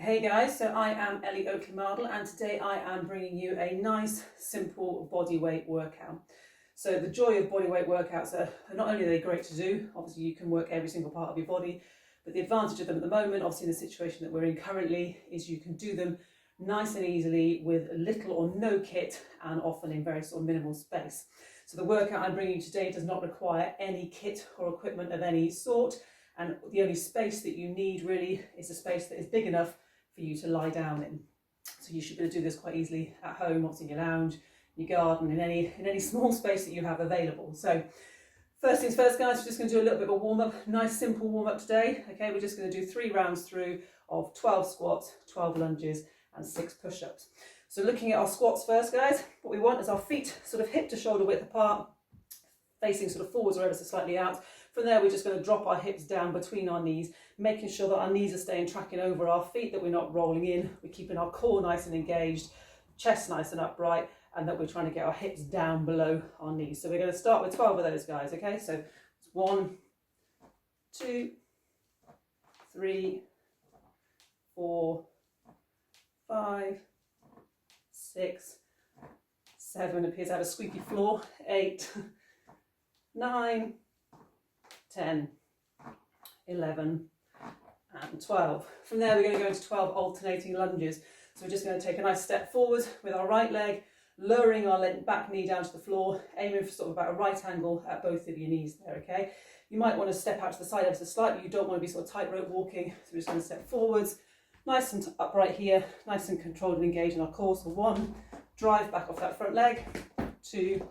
Hey guys, so I am Ellie Oakley-Mardle and today I am bringing you a nice, simple body weight workout. So the joy of bodyweight workouts are not only are they great to do, obviously you can work every single part of your body, but the advantage of them at the moment, obviously in the situation that we're in currently, is you can do them nice and easily with little or no kit and often in very sort of minimal space. So the workout I'm bringing you today does not require any kit or equipment of any sort, and the only space that you need really is a space that is big enough for you to lie down in. So you should be able to do this quite easily at home, obviously in your lounge, in your garden, in any small space that you have available. So first things first, guys, we're just going to do a little bit of a warm-up, nice simple warm-up today. Okay, we're just going to do 3 rounds through of 12 squats, 12 lunges and 6 push-ups. So looking at our squats first, guys, what we want is our feet sort of hip to shoulder width apart, facing sort of forwards or ever so slightly out. From there, we're just going to drop our hips down between our knees, making sure that our knees are staying tracking over our feet, that we're not rolling in. We're keeping our core nice and engaged, chest nice and upright, and that we're trying to get our hips down below our knees. So we're going to start with 12 of those, guys, okay? So it's 1, 2, 3, 4, 5, 6, 7, appears to have a squeaky floor, 8, 9, 10, 11 and 12. From there we're going to go into 12 alternating lunges. So we're just going to take a nice step forward with our right leg, lowering our back knee down to the floor, aiming for sort of about a right angle at both of your knees there, okay? You might want to step out to the side ever so slightly, you don't want to be sort of tightrope walking, so we're just going to step forwards, nice and upright here, nice and controlled and engaged in our core. So 1, drive back off that front leg, 2,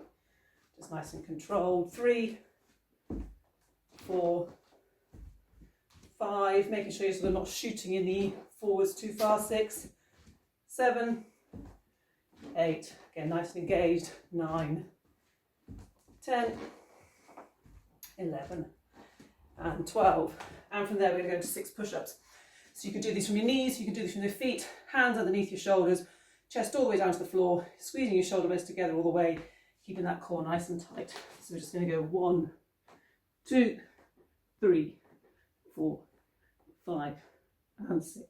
just nice and controlled, 3, 4, 5, making sure you're sort of not shooting your knee forwards too far, 6, 7, 8, again nice and engaged, 9, 10, 11 and 12. And from there we're going to go into 6 push-ups. So you can do these from your knees, you can do these from your feet, hands underneath your shoulders, chest all the way down to the floor, squeezing your shoulder blades together all the way, keeping that core nice and tight. So we're just going to go 1, 2, 3, 4, 5 and 6.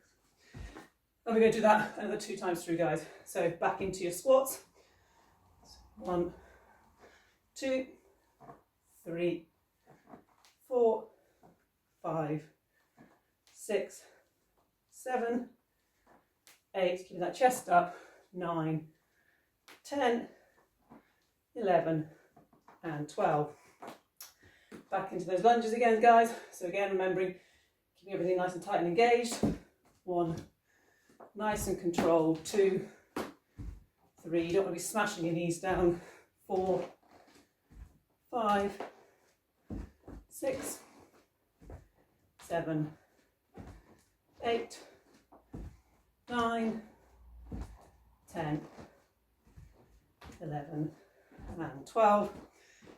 And we're going to do that another 2 times through, guys. So back into your squats. 1, 2, 3, 4, 5, 6, 7, 8, keeping that chest up, 9, 10, 11 and 12. Back into those lunges again, guys. So again, remembering keeping everything nice and tight and engaged. 1, nice and controlled. 2, 3, you don't want to be smashing your knees down. 4, 5, 6, 7, 8, 9, 10, 11 and 12.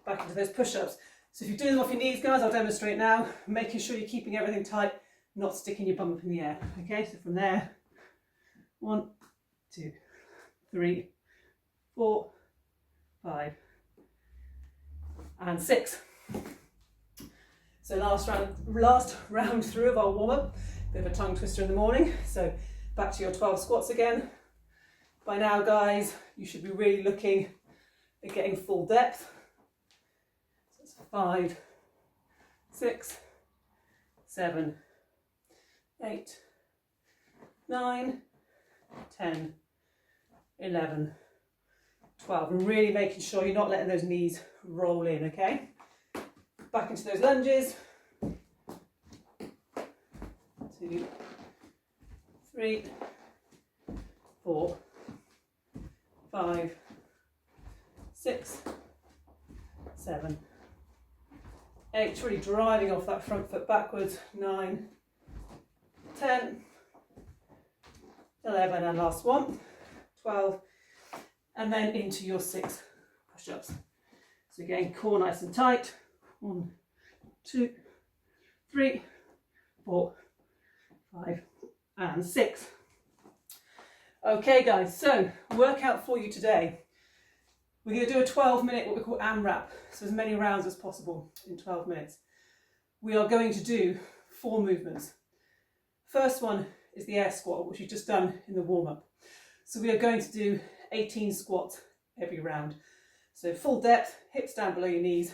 Back into those push-ups. So if you're doing them off your knees, guys, I'll demonstrate now, making sure you're keeping everything tight, not sticking your bum up in the air. Okay, so from there, 1, 2, 3, 4, 5 and 6. So last round through of our warm-up, bit of a tongue twister in the morning. So back to your 12 squats again. By now, guys, you should be really looking at getting full depth. 5, 6, 7, 8, 9, 10, 11, 12. And really making sure you're not letting those knees roll in, okay? Back into those lunges. 2, 3, 4, 5, 6, 7, 8, really driving off that front foot backwards, 9, 10, 11 and last one, 12, and then into your 6 push-ups. So again, core nice and tight, 1, 2, 3, 4, 5 and 6. Okay guys, so workout for you today. We're going to do a 12-minute, what we call AMRAP, so as many rounds as possible in 12 minutes. We are going to do 4 movements. First one is the air squat, which we've just done in the warm-up. So we are going to do 18 squats every round. So full depth, hips down below your knees,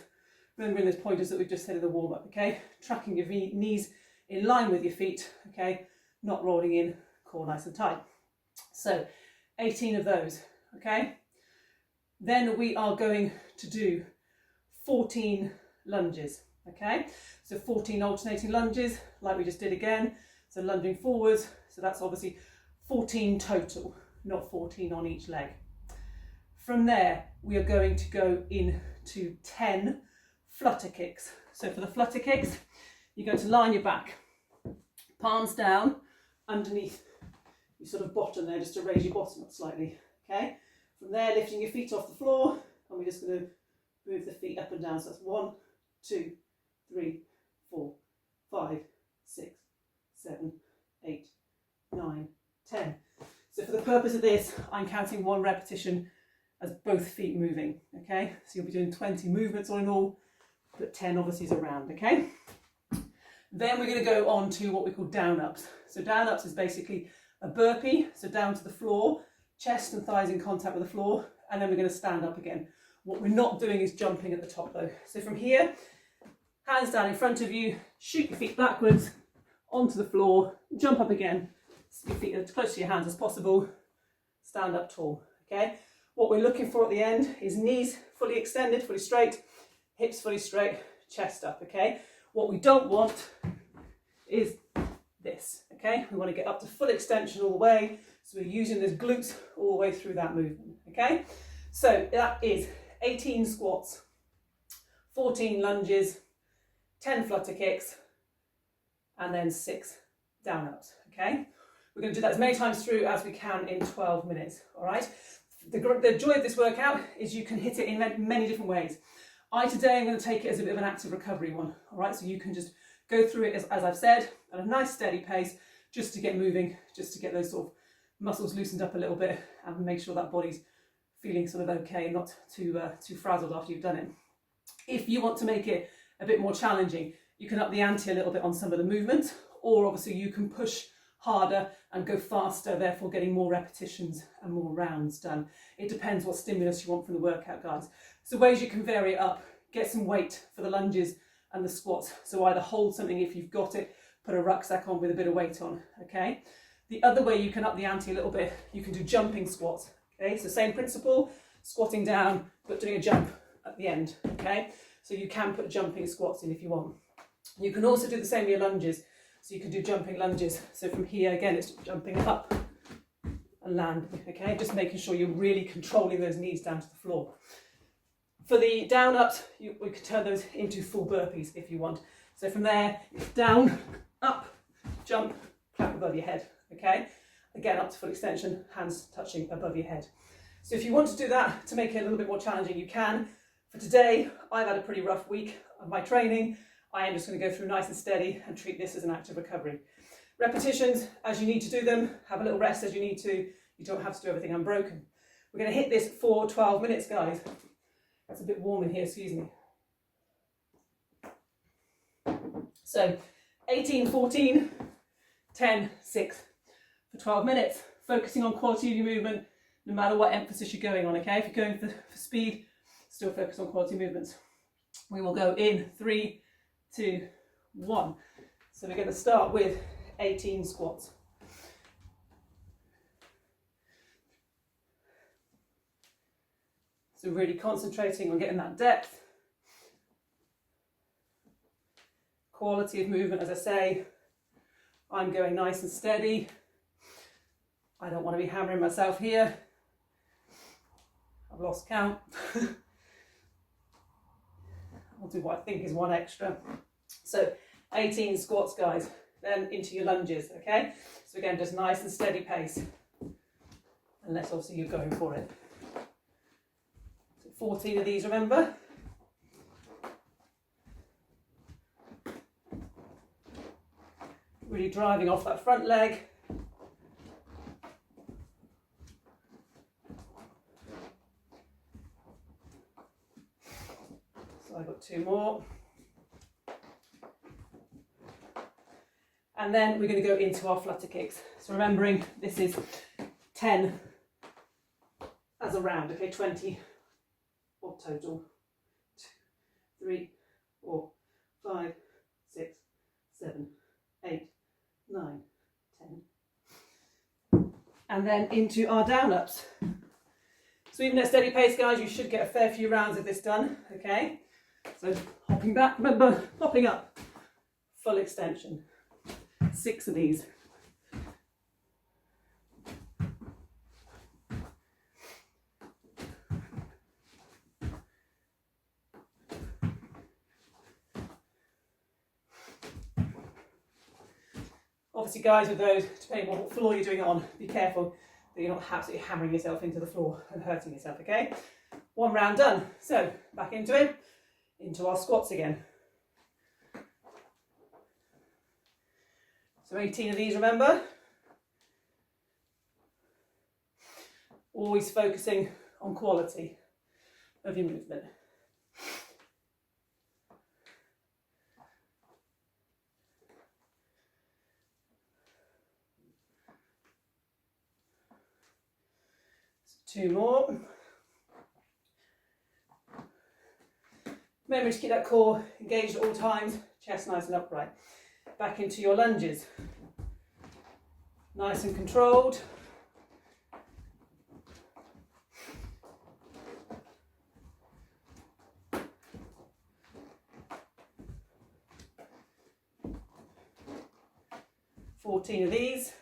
remembering those pointers that we've just said in the warm-up, okay? Tracking your knees in line with your feet, okay? Not rolling in, core nice and tight. So 18 of those, okay? Then we are going to do 14 lunges, okay? So 14 alternating lunges, like we just did again. So lunging forwards, so that's obviously 14 total, not 14 on each leg. From there, we are going to go into 10 flutter kicks. So for the flutter kicks, you're going to lie on your back, palms down, underneath your sort of bottom there, just to raise your bottom up slightly, okay? From there, lifting your feet off the floor, and we're just going to move the feet up and down. So that's 1, 2, 3, 4, 5, 6, 7, 8, 9, 10. So for the purpose of this, I'm counting 1 repetition as both feet moving, okay? So you'll be doing 20 movements all in all, but 10 obviously is a round, okay? Then we're going to go on to what we call down ups. So down ups is basically a burpee, so down to the floor, chest and thighs in contact with the floor, and then we're going to stand up again. What we're not doing is jumping at the top though. So from here, hands down in front of you, shoot your feet backwards onto the floor, jump up again, your feet as close to your hands as possible, stand up tall, okay? What we're looking for at the end is knees fully extended, fully straight, hips fully straight, chest up, okay? What we don't want is this, okay? We want to get up to full extension all the way, so we're using those glutes all the way through that movement, okay? So that is 18 squats, 14 lunges, 10 flutter kicks, and then 6 down ups, okay? We're going to do that as many times through as we can in 12 minutes, all right? The joy of this workout is you can hit it in many different ways. Today I'm going to take it as a bit of an active recovery one, all right? So you can just go through it, as I've said, at a nice steady pace, just to get moving, just to get those sort of muscles loosened up a little bit and make sure that body's feeling sort of okay and not too frazzled after you've done it. If you want to make it a bit more challenging, you can up the ante a little bit on some of the movements, or obviously you can push harder and go faster, therefore getting more repetitions and more rounds done. It depends what stimulus you want from the workout, guys. So ways you can vary it up, get some weight for the lunges and the squats. So either hold something if you've got it, put a rucksack on with a bit of weight on, okay? The other way you can up the ante a little bit, you can do jumping squats, okay? So same principle, squatting down, but doing a jump at the end, okay? So you can put jumping squats in if you want. You can also do the same with your lunges. So you can do jumping lunges. So from here, again, it's jumping up and landing, okay? Just making sure you're really controlling those knees down to the floor. For the down ups, we could turn those into full burpees if you want. So from there, it's down, up, jump, clap above your head, okay? Again, up to full extension, hands touching above your head. So if you want to do that to make it a little bit more challenging, you can. For today, I've had a pretty rough week of my training. I am just going to go through nice and steady and treat this as an active recovery. Repetitions as you need to do them, have a little rest as you need to. You don't have to do everything unbroken. We're going to hit this for 12 minutes, guys. That's a bit warm in here, excuse me. So 18, 14, 10, 6 for 12 minutes. Focusing on quality of your movement, no matter what emphasis you're going on, okay? If you're going for speed, still focus on quality movements. We will go in 3, 2, 1. So we're going to start with 18 squats. So really concentrating on getting that depth. Quality of movement, as I say, I'm going nice and steady. I don't want to be hammering myself here. I've lost count. I'll do what I think is one extra. So 18 squats, guys, then into your lunges, okay? So again, just nice and steady pace, unless obviously you're going for it. So 14 of these, remember? Really driving off that front leg. So I've got 2 more. And then we're going to go into our flutter kicks. So remembering this is 10 as a round, okay, 20 or total. 2, 3, 4, 5, 6, 7, 8, 9, 10. And then into our down-ups. So even at steady pace, guys, you should get a fair few rounds of this done, okay? So hopping back, remember, hopping up, full extension. 6 of these. Obviously, guys, with those, depending on what floor you're doing it on, be careful that you're not absolutely hammering yourself into the floor and hurting yourself, okay? 1 round done. So back into it, into our squats again. So 18 of these, remember? Always focusing on quality of your movement. So 2 more. Remember to keep that core engaged at all times, chest nice and upright. Back into your lunges. Nice and controlled. Of these.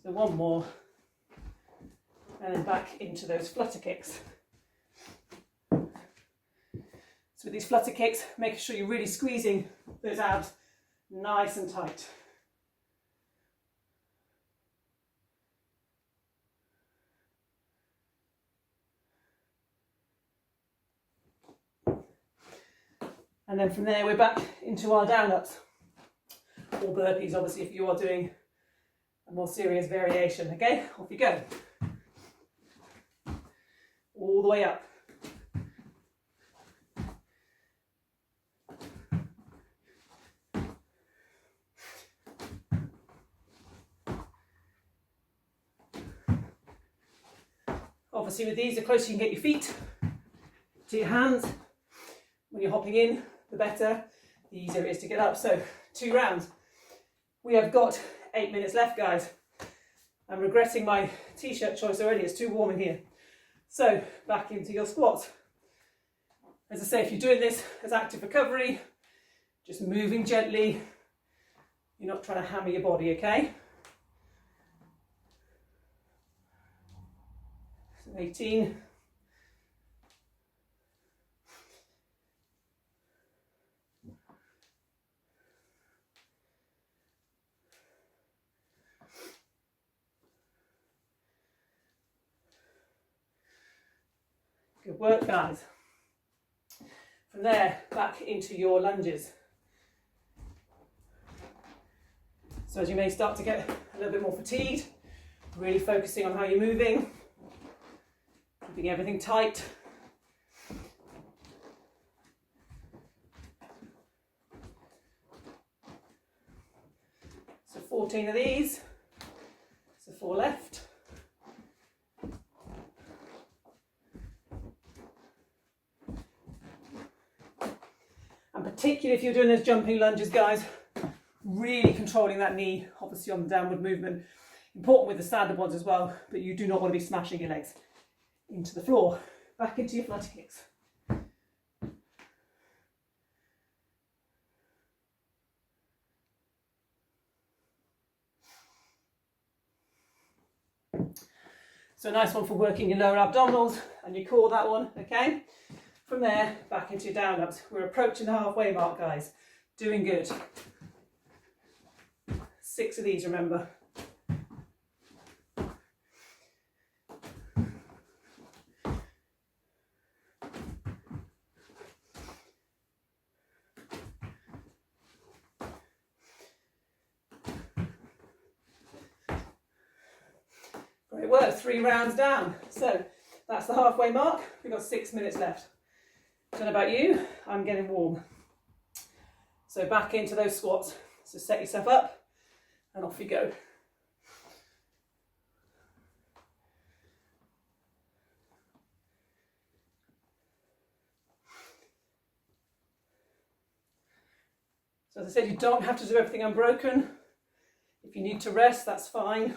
So 1 more. And then back into those flutter kicks. So with these flutter kicks, making sure you're really squeezing those abs nice and tight. And then from there, we're back into our down-ups. Or burpees, obviously, if you are doing a more serious variation. Okay, off you go. All the way up. Obviously, with these, the closer you can get your feet to your hands when you're hopping in, the better, the easier it is to get up. So 2 rounds. We have got 8 minutes left, guys. I'm regretting my t-shirt choice already. It's too warm in here. So back into your squats. As I say, if you're doing this as active recovery, just moving gently. You're not trying to hammer your body, okay? So 18. Good work, guys. From there, back into your lunges. So as you may start to get a little bit more fatigued, really focusing on how you're moving, keeping everything tight. So 14 of these, so 4 left. And particularly if you're doing those jumping lunges, guys, really controlling that knee, obviously on the downward movement. Important with the standard ones as well, but you do not want to be smashing your legs into the floor. Back into your flutter kicks. So a nice one for working your lower abdominals and your core, that one, okay? From there, back into your down-ups. We're approaching the halfway mark, guys. Doing good. 6 of these, remember. Great work, 3 rounds down. So that's the halfway mark. We've got 6 minutes left. Don't know about you, I'm getting warm. So back into those squats. So set yourself up and off you go. So as I said, you don't have to do everything unbroken. If you need to rest, that's fine.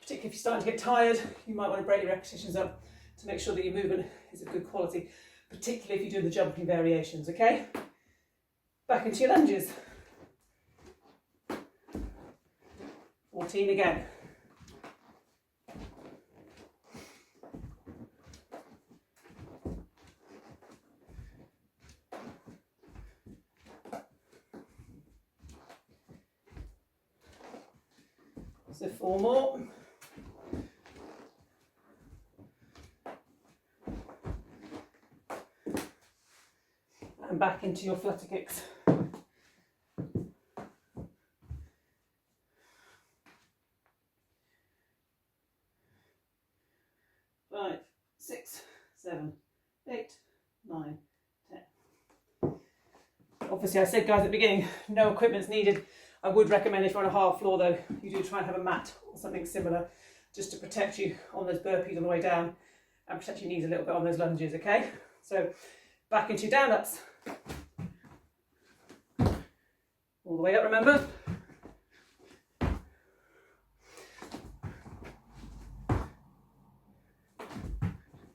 Particularly if you're starting to get tired, you might want to break your repetitions up to make sure that your movement is of good quality, particularly if you do the jumping variations, okay? Back into your lunges. 14 again. So 4 more. And back into your flutter kicks. 5, 6, 7, 8, 9, 10. Obviously I said, guys, at the beginning, no equipment's needed. I would recommend if you're on a hard floor though, you do try and have a mat or something similar just to protect you on those burpees on the way down and protect your knees a little bit on those lunges, okay? So back into your down ups. All the way up, remember?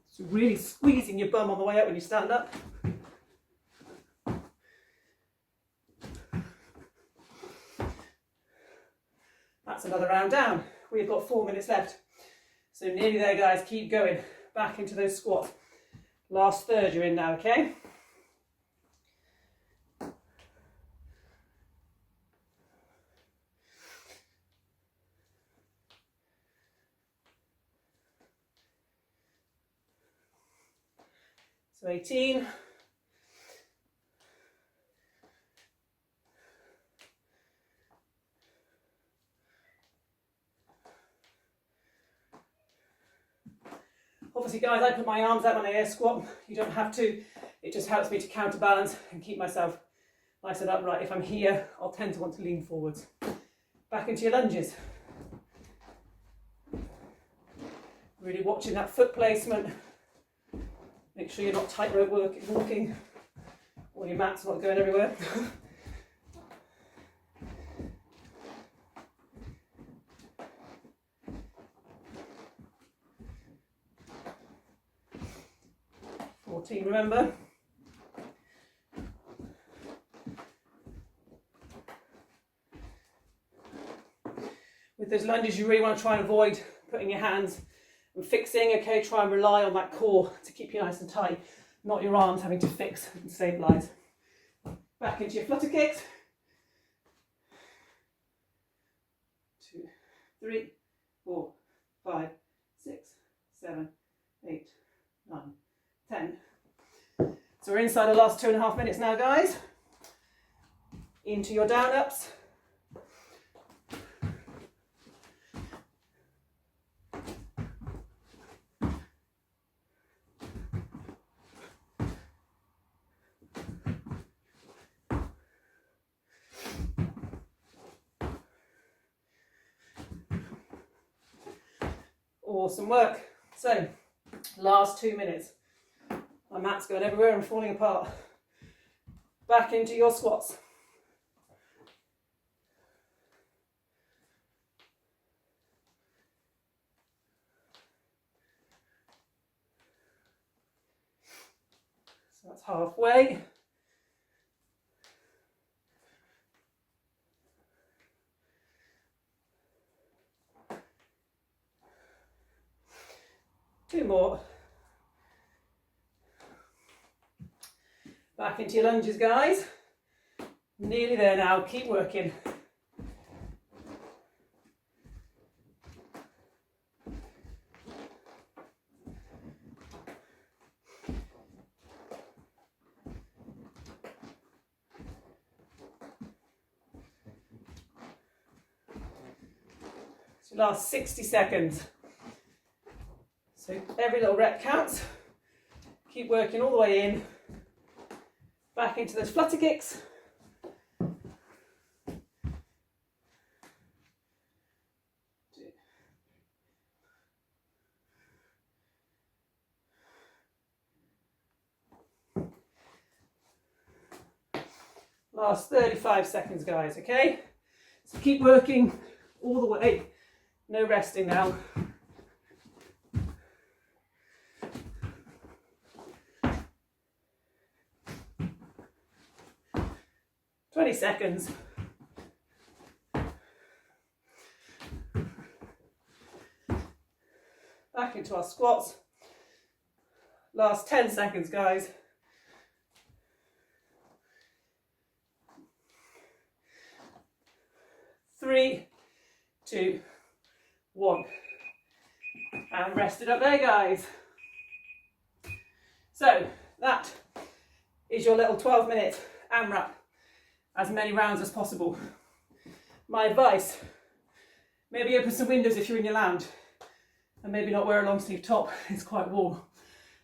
So really squeezing your bum on the way up when you stand up. That's another round down. We've got 4 minutes left. So nearly there, guys. Keep going. Back into those squats. Last third you're in now, okay? So 18. Obviously, guys, I put my arms out when I air squat. You don't have to. It just helps me to counterbalance and keep myself nice and upright. If I'm here, I'll tend to want to lean forwards. Back into your lunges. Really watching that foot placement. Make sure you're not tightrope walking or your mat's not going everywhere. Remember. With those lunges, you really want to try and avoid putting your hands and fixing, okay? Try and rely on that core to keep you nice and tight, not your arms having to fix and stabilise. Back into your flutter kicks. 2, 3, 4, 5, 6, 7, 8, 9, 10. So we're inside the last 2.5 minutes now, guys. Into your down ups. Awesome work. So, last 2 minutes. My mat's going everywhere and falling apart. Back into your squats. So that's halfway. Two more. Back into your lunges, guys. Nearly there now, keep working. So last 60 seconds. So every little rep counts. Keep working all the way in, back into those flutter kicks. Last 35 seconds, guys, okay? So keep working all the way, no resting now. Seconds. Back into our squats. Last 10 seconds, guys. Three, two, one. And rest it up there, guys. So that is your little 12-minute AMRAP. As many rounds as possible. My advice, maybe open some windows if you're in your lounge and maybe not wear a long sleeve top, it's quite warm.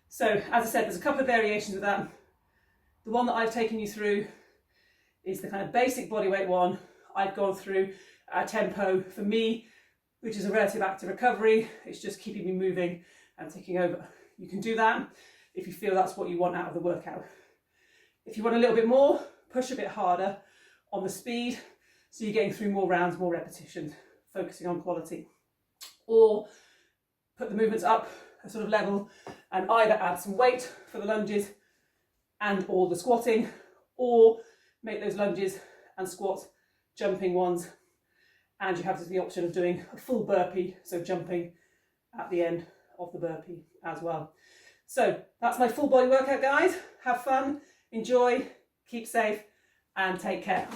So as I said, there's a couple of variations of that. The one that I've taken you through is the kind of basic bodyweight one. I've gone through a tempo for me, which is a relative active recovery. It's just keeping me moving and ticking over. You can do that if you feel that's what you want out of the workout. If you want a little bit more, push a bit harder on the speed, so you're getting through more rounds, more repetitions, focusing on quality. Or put the movements up a sort of level and either add some weight for the lunges and or the squatting, or make those lunges and squats jumping ones, and you have the option of doing a full burpee, so jumping at the end of the burpee as well. So that's my full body workout, guys. Have fun, enjoy, keep safe and take care.